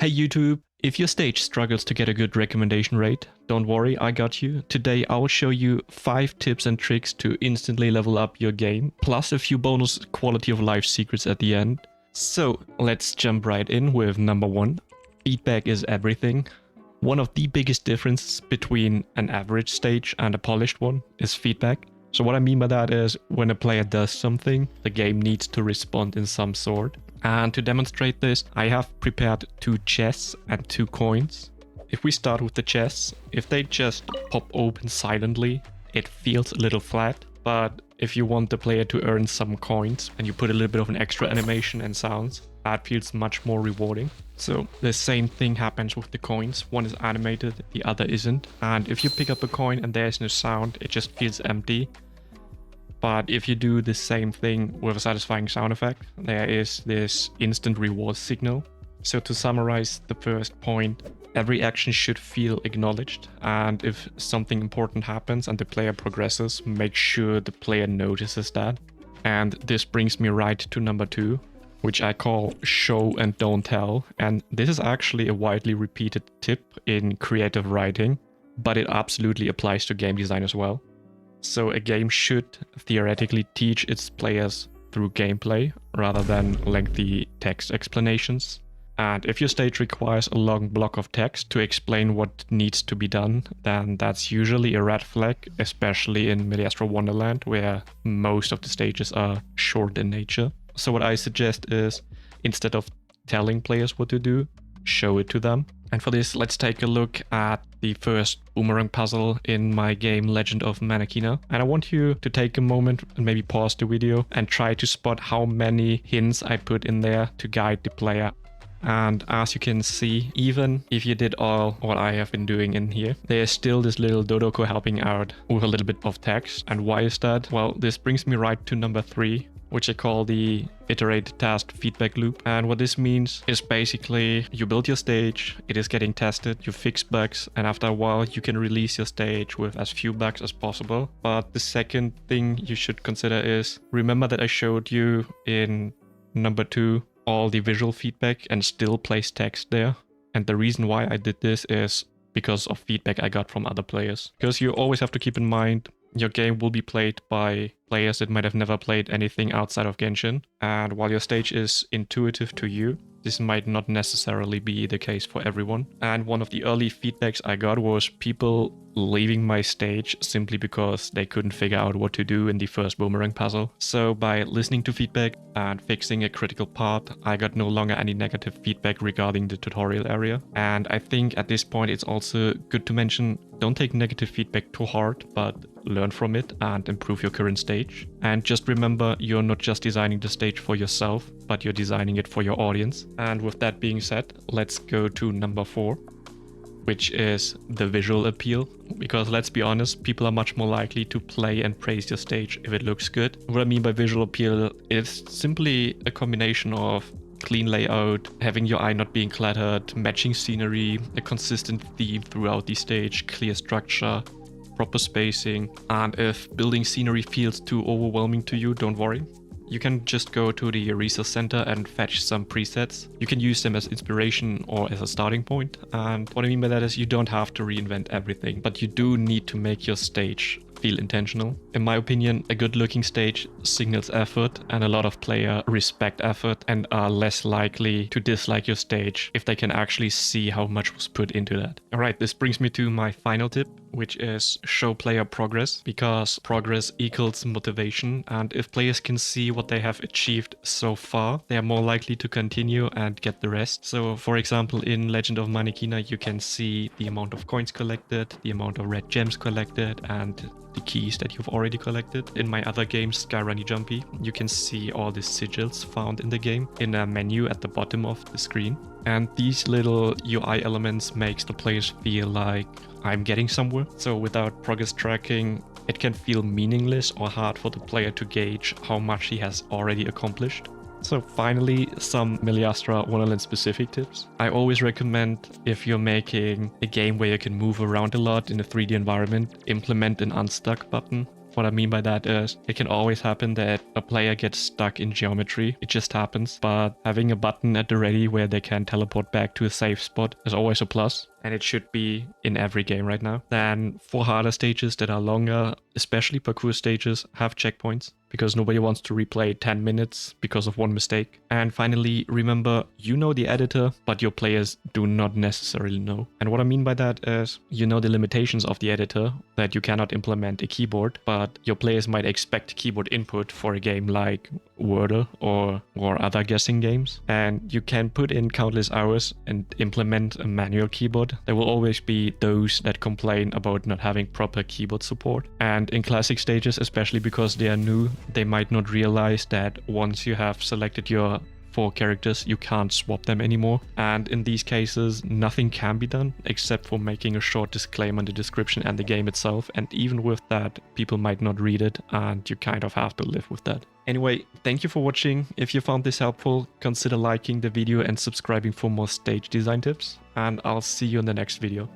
Hey YouTube, if your stage struggles to get a good recommendation rate, don't worry, I got you. Today I will show you 5 tips and tricks to instantly level up your game, plus a few bonus quality of life secrets at the end. So let's jump right in with number 1. Feedback is everything. One of the biggest differences between an average stage and a polished one is feedback. So what I mean by that is when a player does something, the game needs to respond in some sort. And to demonstrate this, I have prepared 2 chests and 2 coins. If we start with the chests, if they just pop open silently, it feels a little flat. But if you want the player to earn some coins and you put a little bit of an extra animation and sounds, that feels much more rewarding. So the same thing happens with the coins. One is animated, the other isn't. And if you pick up a coin and there's no sound, it just feels empty. But if you do the same thing with a satisfying sound effect, there is this instant reward signal. So to summarize the first point, every action should feel acknowledged. And if something important happens and the player progresses, make sure the player notices that. And this brings me right to number 2, which I call show and don't tell. And this is actually a widely repeated tip in creative writing, but it absolutely applies to game design as well. So a game should theoretically teach its players through gameplay rather than lengthy text explanations. And if your stage requires a long block of text to explain what needs to be done, then that's usually a red flag, especially in Miliastra Wonderland, where most of the stages are short in nature. So what I suggest is, instead of telling players what to do, show it to them. And for this, let's take a look at the first Boomerang puzzle in my game Legend of Manekina. And I want you to take a moment and maybe pause the video and try to spot how many hints I put in there to guide the player. And as you can see, even if you did all what I have been doing in here, there's still this little Dodoko helping out with a little bit of text. And why is that? Well, this brings me right to number 3, which I call the Iterate task feedback loop. And what this means is basically you build your stage, it is getting tested, you fix bugs, and after a while you can release your stage with as few bugs as possible. But the second thing you should consider is, remember that I showed you in number 2 all the visual feedback and still place text there. And the reason why I did this is because of feedback I got from other players. Because you always have to keep in mind, your game will be played by players that might have never played anything outside of Genshin. And while your stage is intuitive to you, this might not necessarily be the case for everyone. And one of the early feedbacks I got was people leaving my stage simply because they couldn't figure out what to do in the first Boomerang puzzle. So by listening to feedback and fixing a critical part, I got no longer any negative feedback regarding the tutorial area. And I think at this point it's also good to mention, don't take negative feedback too hard, but learn from it and improve your current stage. And just remember, you're not just designing the stage for yourself, but you're designing it for your audience. And with that being said, let's go to number 4, which is the visual appeal. Because let's be honest, people are much more likely to play and praise your stage if it looks good. What I mean by visual appeal is simply a combination of clean layout, having your eye not being cluttered, matching scenery, a consistent theme throughout the stage, clear structure, proper spacing. And if building scenery feels too overwhelming to you, don't worry. You can just go to the resource center and fetch some presets. You can use them as inspiration or as a starting point. And what I mean by that is you don't have to reinvent everything, but you do need to make your stage feel intentional. In my opinion, a good looking stage signals effort, and a lot of players respect effort and are less likely to dislike your stage if they can actually see how much was put into that. Alright, this brings me to my final tip, which is show player progress, because progress equals motivation, and if players can see what they have achieved so far, they are more likely to continue and get the rest. So for example, in Legend of Manekina, you can see the amount of coins collected, the amount of red gems collected, and the keys that you've already collected. In my other game, Runny Jumpy, you can see all the sigils found in the game in a menu at the bottom of the screen. And these little UI elements makes the players feel like I'm getting somewhere. So without progress tracking, it can feel meaningless or hard for the player to gauge how much he has already accomplished. So finally, some Miliastra Wonderland specific tips. I always recommend, if you're making a game where you can move around a lot in a 3D environment, implement an unstuck button. What I mean by that is it can always happen that a player gets stuck in geometry. It just happens. But having a button at the ready where they can teleport back to a safe spot is always a plus. And it should be in every game right now. Then for harder stages that are longer, especially parkour stages, have checkpoints, because nobody wants to replay 10 minutes because of one mistake. And finally, remember, you know the editor, but your players do not necessarily know. And what I mean by that is, you know the limitations of the editor, that you cannot implement a keyboard, but your players might expect keyboard input for a game like Wordle or other guessing games. And you can put in countless hours and implement a manual keyboard. There will always be those that complain about not having proper keyboard support. And in classic stages, especially because they are new, they might not realize that once you have selected your 4 characters, you can't swap them anymore. And in these cases, nothing can be done except for making a short disclaimer in the description and the game itself. And even with that, people might not read it, and you kind of have to live with that. Anyway, thank you for watching. If you found this helpful, consider liking the video and subscribing for more stage design tips. And I'll see you in the next video.